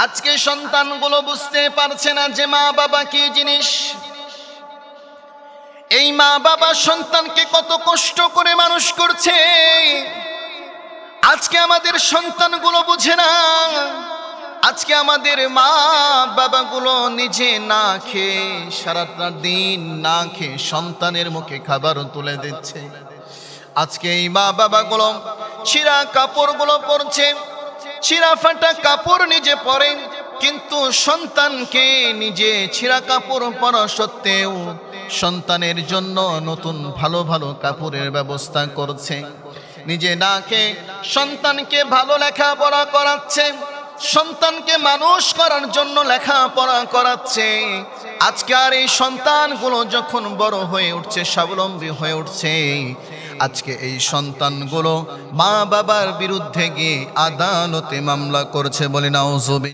আজকে সন্তানগুলো বুঝতে পারছে না যে মা বাবা কি জিনিস। এই মা বাবা সন্তানকে কত কষ্ট করে মানুষ করছে, আজকে আমাদের সন্তানগুলো বুঝে না। আজকে আমাদের মা বাবাগুলো নিজে না খেয়ে সারাটা দিন না খেয়ে সন্তানের মুখে খাবার তুলে দিচ্ছে। আজকে এই মা বাবাগুলো ছিঁড়া কাপড়গুলো পরছে, ছিঁড়া ফাটা কাপড় নিজে পরে, কিন্তু সন্তানকে নিজে ছিঁড়া কাপড় পরা সত্ত্বেও সন্তানের জন্য নতুন ভালো ভালো কাপড়ের ব্যবস্থা করছে। নিজে না খেয়ে সন্তানকে ভালো লেখাপড়া করাচ্ছে, সন্তানকে মানুষ করার জন্য লেখাপড়া করাচ্ছে। আজকে আর এই সন্তানগুলো যখন বড় হয়ে উঠছে, স্বাবলম্বী হয়ে উঠছে, আজকে এই সন্তানগুলো মা বাবার বিরুদ্ধে গিয়ে আদালতে মামলা করছে। বলে নাউজুবিল্লাহ।